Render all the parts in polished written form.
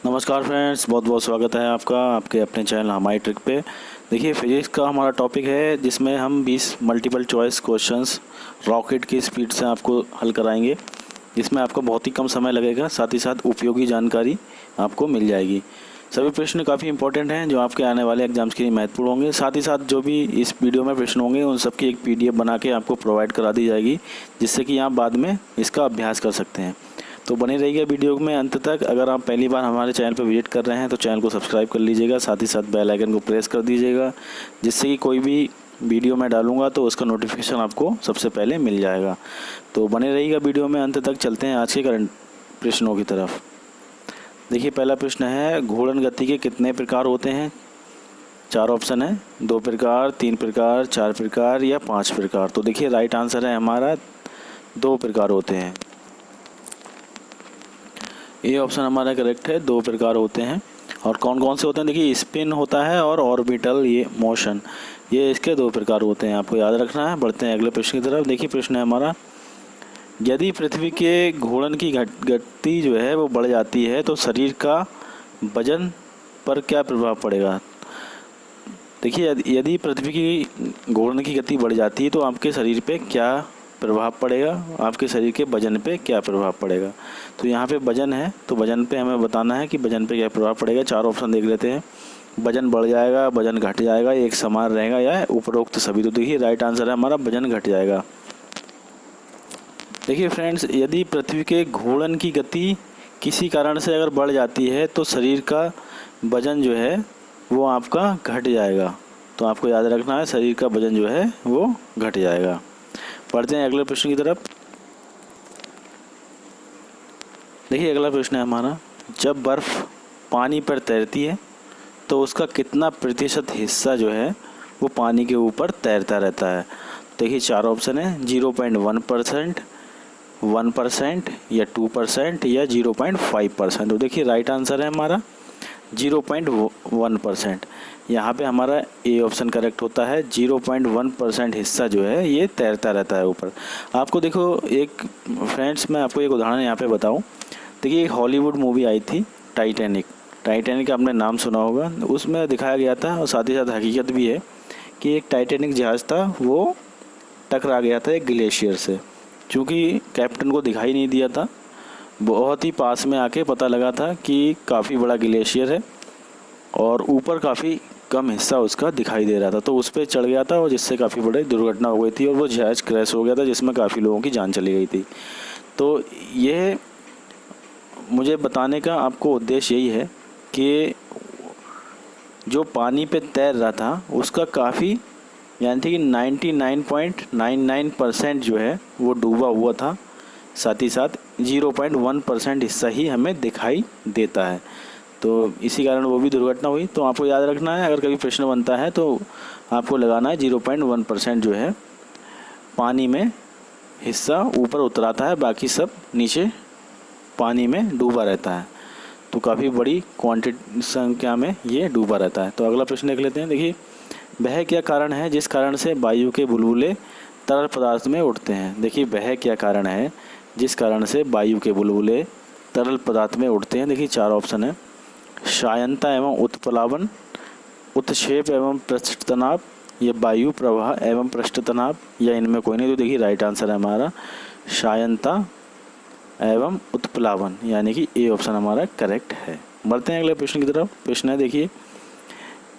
नमस्कार फ्रेंड्स, बहुत बहुत स्वागत है आपका आपके अपने चैनल हमारी ट्रिक पे। देखिए, फिजिक्स का हमारा टॉपिक है जिसमें हम 20 मल्टीपल चॉइस क्वेश्चंस रॉकेट की स्पीड से आपको हल कराएंगे, जिसमें आपको बहुत ही कम समय लगेगा, साथ ही साथ उपयोगी जानकारी आपको मिल जाएगी। सभी प्रश्न काफ़ी इंपॉर्टेंट हैं जो आपके आने वाले एग्जाम्स के लिए महत्वपूर्ण होंगे। साथ ही साथ जो भी इस वीडियो में प्रश्न होंगे उन सबकी एक PDF बना के आपको प्रोवाइड करा दी जाएगी, जिससे कि आप बाद में इसका अभ्यास कर सकते हैं। तो बने रहिएगा वीडियो में अंत तक। अगर आप पहली बार हमारे चैनल पर विजिट कर रहे हैं तो चैनल को सब्सक्राइब कर लीजिएगा, साथ ही साथ बेल आइकन को प्रेस कर दीजिएगा, जिससे कि कोई भी वीडियो मैं डालूंगा तो उसका नोटिफिकेशन आपको सबसे पहले मिल जाएगा। तो बने रहिएगा वीडियो में अंत तक। चलते हैं आज के करंट प्रश्नों की तरफ। देखिए, पहला प्रश्न है, घूर्णन गति के कितने प्रकार होते हैं? 4 ऑप्शन है, 2 प्रकार, 3 प्रकार, 4 प्रकार या 5 प्रकार। तो देखिए, राइट आंसर है हमारा 2 प्रकार होते हैं। ये ऑप्शन हमारा करेक्ट है, 2 प्रकार होते हैं। और कौन कौन से होते हैं? देखिए, स्पिन होता है और ऑर्बिटल ये मोशन, ये इसके 2 प्रकार होते हैं, आपको याद रखना है। बढ़ते हैं अगले प्रश्न की तरफ। देखिए, प्रश्न है हमारा, यदि पृथ्वी के घूर्णन की गति जो है वो बढ़ जाती है तो शरीर का वजन पर क्या प्रभाव पड़ेगा? देखिए, यदि पृथ्वी की घूर्णन की गति बढ़ जाती है तो आपके शरीर पे क्या प्रभाव पड़ेगा, आपके शरीर के वजन पे क्या प्रभाव पड़ेगा? तो यहाँ पे वजन है, तो वजन पे हमें बताना है कि वजन पे क्या प्रभाव पड़ेगा। 4 ऑप्शन देख लेते हैं। वजन बढ़ जाएगा, वजन घट जाएगा, एक समान रहेगा या उपरोक्त सभी। तो देखिए, राइट आंसर है हमारा वजन घट जाएगा। देखिए फ्रेंड्स, यदि पृथ्वी के घूर्णन की गति किसी कारण से अगर बढ़ जाती है तो शरीर का वजन जो है वो आपका घट जाएगा। तो आपको याद रखना है, शरीर का वजन जो है वो घट जाएगा। पढ़ते हैं अगले प्रश्न की तरफ। देखिए, अगला प्रश्न है हमारा, जब बर्फ़ पानी पर तैरती है तो उसका कितना प्रतिशत हिस्सा जो है वो पानी के ऊपर तैरता रहता है? देखिए, 4 ऑप्शन है, 0.1%, 1% या 2% या 0.5%। तो देखिए, राइट आंसर है हमारा 0.1%। यहाँ पे हमारा ए ऑप्शन करेक्ट होता है। 0.1% हिस्सा जो है ये तैरता रहता है ऊपर। आपको देखो, एक फ्रेंड्स मैं आपको एक उदाहरण यहाँ पे बताऊँ। देखिए, एक हॉलीवुड मूवी आई थी टाइटैनिक। टाइटैनिक का आपने नाम सुना होगा। उसमें दिखाया गया था और साथ ही साथ हकीकत भी है कि एक टाइटैनिक जहाज़ था वो टकरा गया था एक ग्लेशियर से। चूँकि कैप्टन को दिखाई नहीं दिया था, बहुत ही पास में आके पता लगा था कि काफ़ी बड़ा ग्लेशियर है और ऊपर काफ़ी कम हिस्सा उसका दिखाई दे रहा था, तो उस पर चढ़ गया था और जिससे काफ़ी बड़ी दुर्घटना हो गई थी और वो जहाज़ क्रैश हो गया था, जिसमें काफ़ी लोगों की जान चली गई थी। तो ये मुझे बताने का आपको उद्देश्य यही है कि जो पानी पे तैर रहा था उसका काफ़ी यानी कि 99.99% जो है वो डूबा हुआ था। साथ ही साथ 0.1% हिस्सा ही हमें दिखाई देता है, तो इसी कारण वो भी दुर्घटना हुई। तो आपको याद रखना है, अगर कभी प्रश्न बनता है तो आपको लगाना है 0.1% जो है पानी में हिस्सा ऊपर उतराता है, बाकी सब नीचे पानी में डूबा रहता है। तो काफ़ी बड़ी क्वांटिटी संख्या में ये डूबा रहता है। तो अगला प्रश्न देख लेते हैं। देखिए, वह क्या कारण है जिस कारण से वायु के बुलबुले तरल पदार्थ में उड़ते हैं? देखिए, वह क्या कारण है जिस कारण से वायु के बुलबुले तरल पदार्थ में उड़ते हैं? देखिए, 4 ऑप्शन है, शायनता एवं उत्प्लावन, उत्क्षेप एवं पृष्ठ तनाव या वायु प्रवाह एवं पृष्ठ तनाव या इनमें कोई नहीं। तो देखिए, राइट आंसर है हमारा शायनता एवं उत्प्लावन, यानी कि ए ऑप्शन हमारा करेक्ट है। बढ़ते हैं अगले प्रश्न की तरफ। प्रश्न है, देखिए,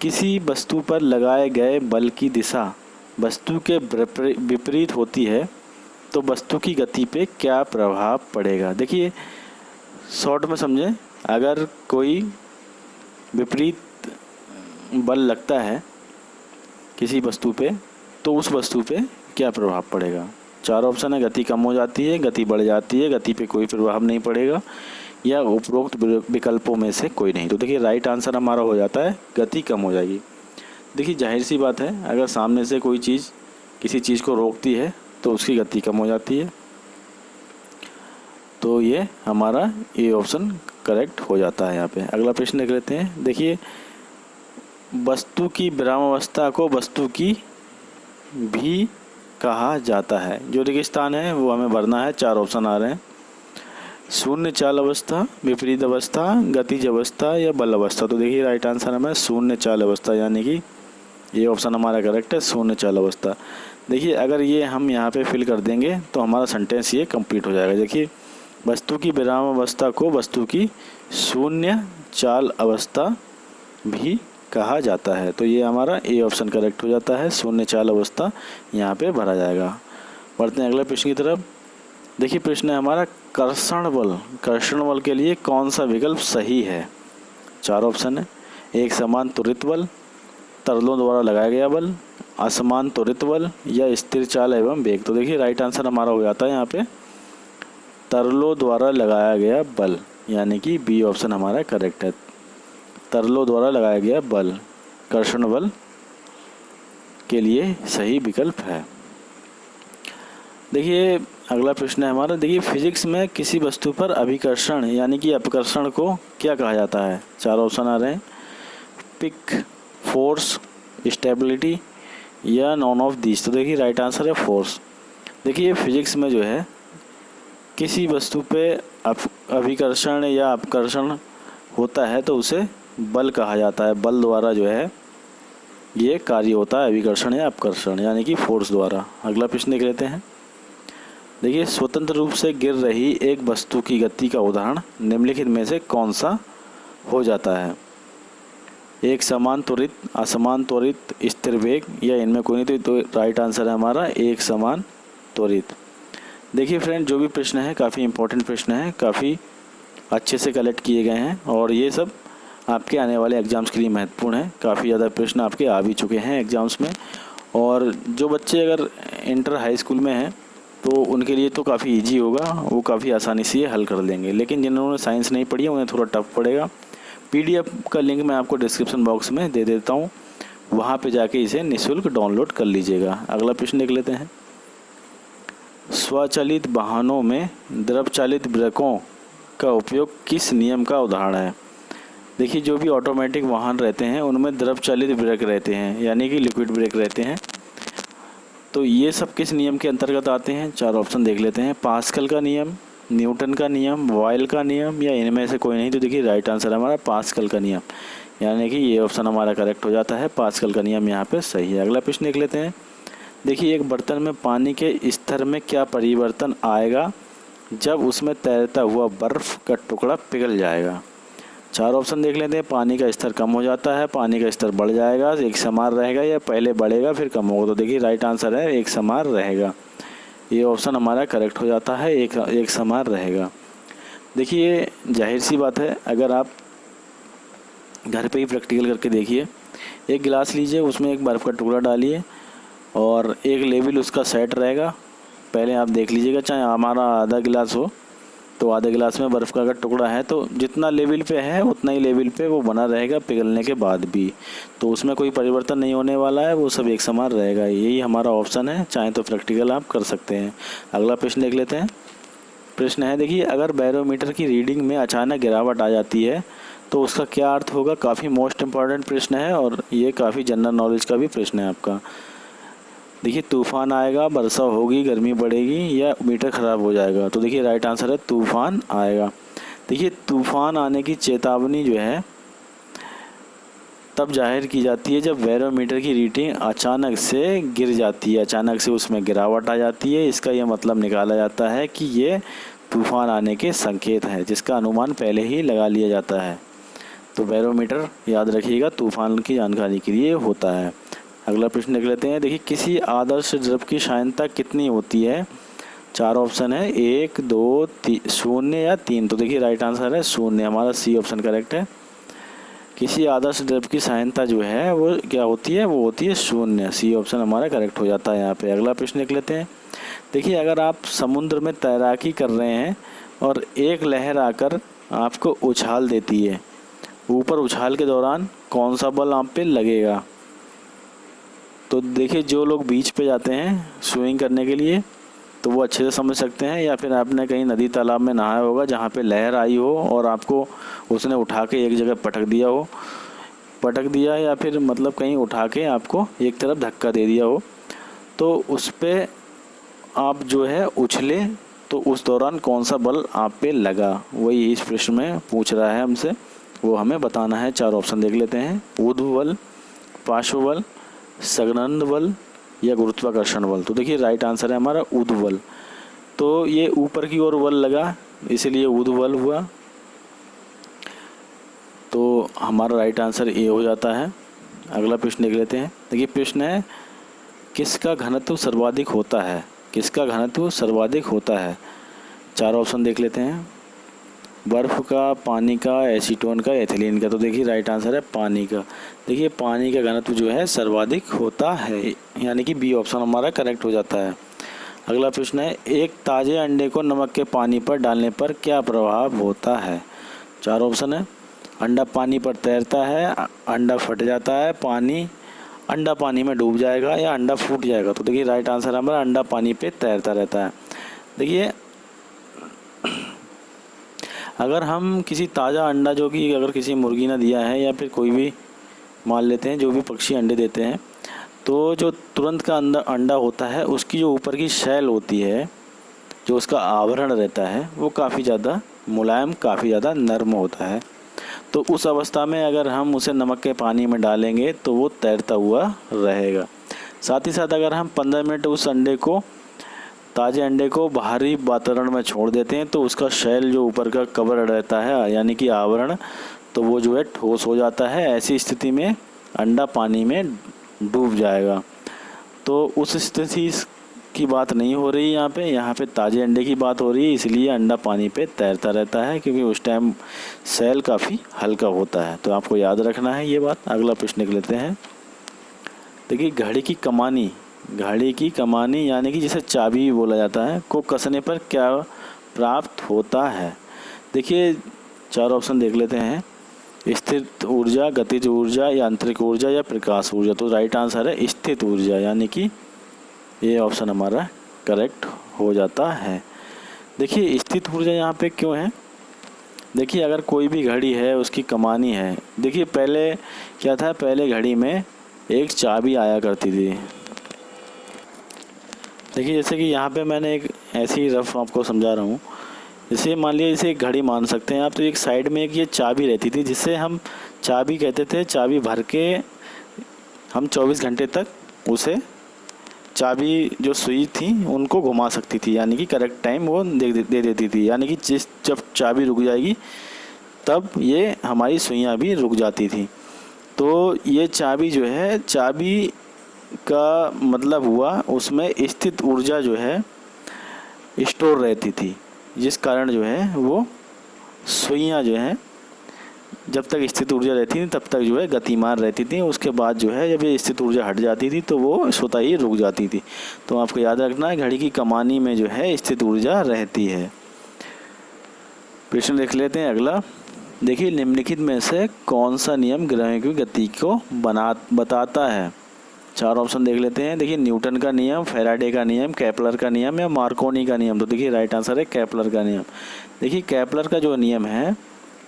किसी वस्तु पर लगाए गए बल की दिशा वस्तु के विपरीत होती है तो वस्तु की गति पे क्या प्रभाव पड़ेगा? देखिए, शॉर्ट में समझें, अगर कोई विपरीत बल लगता है किसी वस्तु पे तो उस वस्तु पे क्या प्रभाव पड़ेगा? 4 ऑप्शन है, गति कम हो जाती है, गति बढ़ जाती है, गति पे कोई प्रभाव नहीं पड़ेगा या उपरोक्त विकल्पों में से कोई नहीं। तो देखिए, राइट आंसर हमारा हो जाता है गति कम हो जाएगी। देखिए, जाहिर सी बात है, अगर सामने से कोई चीज़ किसी चीज़ को रोकती है तो उसकी गति कम हो जाती है। तो ये हमारा ए ऑप्शन करेक्ट हो जाता है यहाँ पे। अगला प्रश्न देख लेते हैं। देखिए, वस्तु की विरामावस्था को वस्तु की भी कहा जाता है। जो रेगिस्तान है वो हमें भरना है। 4 ऑप्शन आ रहे हैं, शून्य चाल अवस्था, विपरीत अवस्था, गतिज अवस्था या बल अवस्था। तो देखिए राइट आंसर हमें शून्य चाल अवस्था, यानी कि ये ऑप्शन हमारा करेक्ट है, शून्य चाल अवस्था। देखिए अगर ये हम यहाँ पे फिल कर देंगे तो हमारा सेंटेंस ये कंप्लीट हो जाएगा। देखिए वस्तु की विराम अवस्था को वस्तु की शून्य चाल अवस्था भी कहा जाता है। तो ये हमारा ए ऑप्शन करेक्ट हो जाता है, शून्य चाल अवस्था यहाँ पे भरा जाएगा। बढ़ते हैं अगले प्रश्न की तरफ। देखिए प्रश्न है हमारा कर्षण बल। कर्षण बल के लिए कौन सा विकल्प सही है? 4 ऑप्शन है। एक समान त्वरित बल, तरलों द्वारा लगाया गया बल, असमान त्वरित बल या स्थिर चाल एवं वेग। तो देखिए राइट आंसर हमारा हो जाता है यहाँ पे तरलों द्वारा लगाया गया बल, यानी कि बी ऑप्शन हमारा करेक्ट है। तरलों द्वारा लगाया गया बल कर्षण बल के लिए सही विकल्प है। देखिए अगला प्रश्न है हमारा। देखिए फिजिक्स में किसी वस्तु पर अभिकर्षण यानी कि अपकर्षण को क्या कहा जाता है? 4 ऑप्शन आ रहे हैं। पिक, फोर्स, स्टेबिलिटी या नॉन ऑफ दिस। तो देखिए राइट आंसर है फोर्स। देखिए फिजिक्स में जो है किसी वस्तु पे अभिकर्षण या अपकर्षण होता है तो उसे बल कहा जाता है। बल द्वारा जो है ये कार्य होता है, अभिकर्षण या अपकर्षण, यानी कि फोर्स द्वारा। अगला प्रश्न देख लेते हैं। देखिए स्वतंत्र रूप से गिर रही एक वस्तु की गति का उदाहरण निम्नलिखित में से कौन सा हो जाता है? एक समान त्वरित, असमान त्वरित, स्थिर वेग या इनमें कोई नहीं। तो राइट आंसर है हमारा एक समान त्वरित। देखिए फ्रेंड जो भी प्रश्न है काफ़ी इंपॉर्टेंट प्रश्न है, काफ़ी अच्छे से कलेक्ट किए गए हैं और ये सब आपके आने वाले एग्ज़ाम्स के लिए महत्वपूर्ण है। काफ़ी ज़्यादा प्रश्न आपके आ भी चुके हैं एग्ज़ाम्स में, और जो बच्चे अगर इंटर हाई स्कूल में हैं तो उनके लिए तो काफ़ी इजी होगा, वो काफ़ी आसानी से ये हल कर लेंगे। लेकिन जिन्होंने साइंस नहीं पढ़ी है उन्हें थोड़ा टफ पड़ेगा। PDF का लिंक मैं आपको डिस्क्रिप्शन बॉक्स में दे देता हूँ, वहाँ पे जाके इसे निःशुल्क डाउनलोड कर लीजिएगा। अगला प्रश्न देख लेते हैं। स्वचालित वाहनों में द्रव चालित ब्रेकों का उपयोग किस नियम का उदाहरण है? देखिए जो भी ऑटोमेटिक वाहन रहते हैं उनमें द्रव चालित ब्रेक रहते हैं, यानी कि लिक्विड ब्रेक रहते हैं। तो ये सब किस नियम के अंतर्गत आते हैं? 4 ऑप्शन देख लेते हैं। पास्कल का नियम, न्यूटन का नियम, बॉयल का नियम या इनमें से कोई नहीं। तो देखिए राइट आंसर है हमारा पास्कल का नियम, यानी कि ये ऑप्शन हमारा करेक्ट हो जाता है, पास्कल का नियम यहाँ पे सही है। अगला प्रश्न देख लेते हैं। देखिए एक बर्तन में पानी के स्तर में क्या परिवर्तन आएगा जब उसमें तैरता हुआ बर्फ़ का टुकड़ा पिघल जाएगा? 4 ऑप्शन देख लेते हैं। पानी का स्तर कम हो जाता है, पानी का स्तर बढ़ जाएगा, एक समान रहेगा या पहले बढ़ेगा फिर कम होगा। तो देखिए राइट आंसर है एक समान रहेगा, ये ऑप्शन हमारा करेक्ट हो जाता है, एक समान रहेगा। देखिए जाहिर सी बात है, अगर आप घर पे ही प्रैक्टिकल करके देखिए। एक गिलास लीजिए, उसमें एक बर्फ़ का टुकड़ा डालिए और एक लेवल उसका सेट रहेगा। पहले आप देख लीजिएगा, चाहे हमारा आधा गिलास हो तो आधे गिलास में बर्फ़ का अगर टुकड़ा है तो जितना लेवल पे है उतना ही लेवल पे वो बना रहेगा पिघलने के बाद भी, तो उसमें कोई परिवर्तन नहीं होने वाला है, वो सब एक समान रहेगा। यही हमारा ऑप्शन है, चाहे तो प्रैक्टिकल आप कर सकते हैं। अगला प्रश्न देख लेते हैं। प्रश्न है देखिए, अगर बैरोमीटर की रीडिंग में अचानक गिरावट आ जाती है तो उसका क्या अर्थ होगा? काफ़ी मोस्ट इम्पॉर्टेंट प्रश्न है और ये काफ़ी जनरल नॉलेज का भी प्रश्न है आपका। देखिए तूफान आएगा, वर्षा होगी, गर्मी बढ़ेगी या मीटर ख़राब हो जाएगा? तो देखिए राइट आंसर है तूफान आएगा। देखिए तूफान आने की चेतावनी जो है तब जाहिर की जाती है जब बैरोमीटर की रीडिंग अचानक से गिर जाती है, अचानक से उसमें गिरावट आ जाती है। इसका यह मतलब निकाला जाता है कि ये तूफान आने के संकेत हैं, जिसका अनुमान पहले ही लगा लिया जाता है। तो बैरोमीटर याद रखिएगा तूफान की जानकारी के लिए होता है। अगला प्रश्न देख लेते हैं। देखिए किसी आदर्श द्रव की सांद्रता कितनी होती है? 4 ऑप्शन है, 1, 2, 0 या 3। तो देखिए राइट आंसर है 0, हमारा सी ऑप्शन करेक्ट है। किसी आदर्श द्रव की सांद्रता जो है वो क्या होती है? वो होती है 0, सी ऑप्शन हमारा करेक्ट हो जाता है यहाँ पे। अगला प्रश्न देख लेते हैं। देखिए अगर आप समुद्र में तैराकी कर रहे हैं और एक लहर आकर आपको उछाल देती है, ऊपर उछाल के दौरान कौन सा बल आप पे लगेगा? तो देखिए जो लोग बीच पे जाते हैं स्विमिंग करने के लिए तो वो अच्छे से समझ सकते हैं, या फिर आपने कहीं नदी तालाब में नहाया होगा जहाँ पे लहर आई हो और आपको उसने उठा के एक जगह पटक दिया या फिर मतलब कहीं उठा के आपको एक तरफ धक्का दे दिया हो, तो उस पर आप जो है उछले तो उस दौरान कौन सा बल आप पे लगा, वही इस प्रश्न में पूछ रहा है हमसे, वो हमें बताना है। 4 ऑप्शन देख लेते हैं। ऊर्ध्व बल, पार्श्व बल, संघनन बल या गुरुत्वाकर्षण बल। तो देखिए राइट आंसर है हमारा ऊर्ध्व बल। तो ये ऊपर की ओर बल लगा, इसलिए ऊर्ध्व बल हुआ। तो हमारा राइट आंसर ए हो जाता है। अगला प्रश्न देख लेते हैं। देखिए प्रश्न है, किसका घनत्व सर्वाधिक होता है? किसका घनत्व सर्वाधिक होता है? 4 ऑप्शन देख लेते हैं। बर्फ़ का, पानी का, एसीटोन का, एथिलीन का। तो देखिए राइट आंसर है पानी का। देखिए पानी का घनत्व जो है सर्वाधिक होता है, यानी कि बी ऑप्शन हमारा करेक्ट हो जाता है। अगला प्रश्न है, एक ताज़े अंडे को नमक के पानी पर डालने पर क्या प्रभाव होता है? 4 ऑप्शन है। अंडा पानी पर तैरता है, अंडा फट जाता है, अंडा पानी में डूब जाएगा या अंडा फूट जाएगा। तो देखिए राइट आंसर हमारा अंडा पानी पे तैरता रहता है। देखिए अगर हम किसी ताज़ा अंडा, जो कि अगर किसी मुर्गी ने दिया है या फिर कोई भी मान लेते हैं, जो भी पक्षी अंडे देते हैं, तो जो तुरंत का अंडा होता है, उसकी जो ऊपर की शैल होती है, जो उसका आवरण रहता है, वो काफ़ी ज़्यादा मुलायम, काफ़ी ज़्यादा नर्म होता है। तो उस अवस्था में अगर हम उसे नमक के पानी में डालेंगे तो वो तैरता हुआ रहेगा। साथ ही साथ अगर हम 15 मिनट उस ताज़े अंडे को बाहरी वातावरण में छोड़ देते हैं तो उसका शैल, जो ऊपर का कवर रहता है यानी कि आवरण, तो वो जो है ठोस हो जाता है। ऐसी स्थिति में अंडा पानी में डूब जाएगा। तो उस स्थिति की बात नहीं हो रही यहाँ पे ताज़े अंडे की बात हो रही है, इसलिए अंडा पानी पे तैरता रहता है, क्योंकि उस टाइम शैल काफ़ी हल्का होता है। तो आपको याद रखना है ये बात। अगला प्रश्न लिख लेते हैं। देखिए घड़ी की कमानी यानी कि जिसे चाबी भी बोला जाता है, को कसने पर क्या प्राप्त होता है? देखिए 4 ऑप्शन देख लेते हैं। स्थिर ऊर्जा, गतिज ऊर्जा, यांत्रिक ऊर्जा या प्रकाश ऊर्जा। तो राइट आंसर है स्थिर ऊर्जा, यानी कि ये ऑप्शन हमारा करेक्ट हो जाता है। देखिए स्थिर ऊर्जा यहाँ पे क्यों है? देखिए अगर कोई भी घड़ी है, उसकी कमानी है। देखिए पहले क्या था, पहले घड़ी में एक चाबी आया करती थी। देखिए जैसे कि यहाँ पे मैंने एक ऐसी रफ आपको समझा रहा हूँ। जैसे मान लिया, जैसे एक घड़ी मान सकते हैं आप, तो एक साइड में एक ये चाबी रहती थी, जिससे हम चाबी कहते थे। चाबी भर के हम 24 घंटे तक उसे, चाबी जो सुई थी उनको घुमा सकती थी, यानी कि करेक्ट टाइम वो दे देती थी। यानी कि जब चाबी रुक जाएगी तब ये हमारी सुइयाँ भी रुक जाती थी। तो ये चाबी जो है, चाबी का मतलब हुआ उसमें स्थित ऊर्जा जो है स्टोर रहती थी, जिस कारण जो है वो सुइयाँ जो हैं जब तक स्थित ऊर्जा रहती थी तब तक जो है गतिमान रहती थी। उसके बाद जो है जब ये स्थित ऊर्जा हट जाती थी तो वो स्वतः ही रुक जाती थी। तो आपको याद रखना है, घड़ी की कमानी में जो है स्थित ऊर्जा रहती है। प्रश्न देख लेते हैं अगला। देखिए निम्नलिखित में से कौन सा नियम ग्रहों की गति को बताता है? 4 ऑप्शन देख लेते हैं। देखिए न्यूटन का नियम, फैराडे का नियम, केपलर का नियम या मार्कोनी का नियम। तो देखिए राइट आंसर है केपलर का नियम। देखिए केपलर का जो नियम है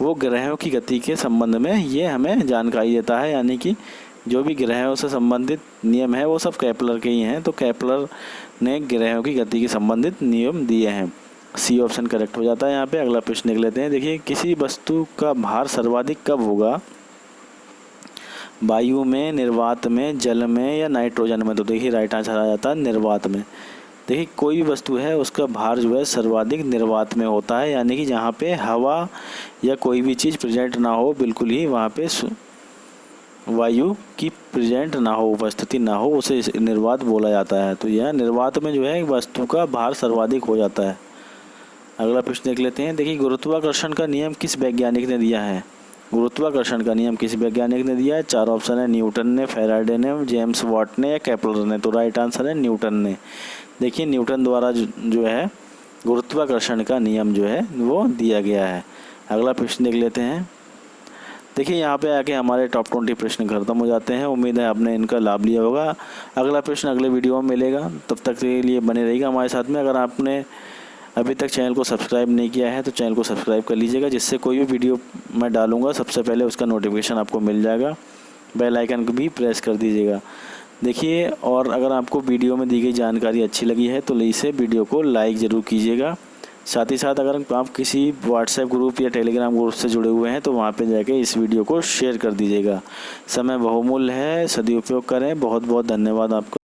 वो ग्रहों की गति के संबंध में ये हमें जानकारी देता है, यानी कि जो भी ग्रहों से संबंधित नियम है वो सब केपलर के ही हैं। तो केपलर ने ग्रहों की गति के संबंधित नियम दिए हैं। सी ऑप्शन करेक्ट हो जाता है यहाँ पे। अगला प्रश्न देख लेते हैं। देखिए किसी वस्तु का भार सर्वाधिक कब होगा? वायु में, निर्वात में, जल में या नाइट्रोजन में। तो देखिए राइट आंसर आ जाता है निर्वात में। देखिए कोई भी वस्तु है उसका भार जो है सर्वाधिक निर्वात में होता है, यानी कि जहाँ पे हवा या कोई भी चीज़ प्रेजेंट ना हो, बिल्कुल ही वहाँ पे वायु की प्रेजेंट ना हो, उपस्थिति ना हो, उसे निर्वात बोला जाता है। तो यह निर्वात में जो है वस्तु का भार सर्वाधिक हो जाता है। अगला प्रश्न देख लेते हैं। देखिए गुरुत्वाकर्षण का नियम किस वैज्ञानिक ने दिया है? गुरुत्वाकर्षण का नियम किस वैज्ञानिक ने दिया है? 4 ऑप्शन है। न्यूटन ने, फैराडे ने, जेम्स वाट ने या केपलर ने। तो राइट आंसर है न्यूटन ने। देखिए न्यूटन द्वारा जो है गुरुत्वाकर्षण का नियम जो है वो दिया गया है। अगला प्रश्न देख लेते हैं। देखिए यहाँ पे आके हमारे टॉप 20 प्रश्न खत्म हो जाते हैं। उम्मीद है आपने इनका लाभ लिया होगा। अगला प्रश्न अगले वीडियो में मिलेगा, तब तक के लिए बने रहिएगा हमारे साथ में। अगर आपने अभी तक चैनल को सब्सक्राइब नहीं किया है तो चैनल को सब्सक्राइब कर लीजिएगा, जिससे कोई भी वीडियो मैं डालूंगा सबसे पहले उसका नोटिफिकेशन आपको मिल जाएगा। बेल आइकन को भी प्रेस कर दीजिएगा। देखिए और अगर आपको वीडियो में दी गई जानकारी अच्छी लगी है तो इसे वीडियो को लाइक ज़रूर कीजिएगा। साथ ही साथ अगर आप किसी व्हाट्सएप ग्रुप या टेलीग्राम ग्रुप से जुड़े हुए हैं तो वहाँ पे जाके इस वीडियो को शेयर कर दीजिएगा। समय बहुमूल्य है, सदुपयोग करें। बहुत बहुत धन्यवाद आपका।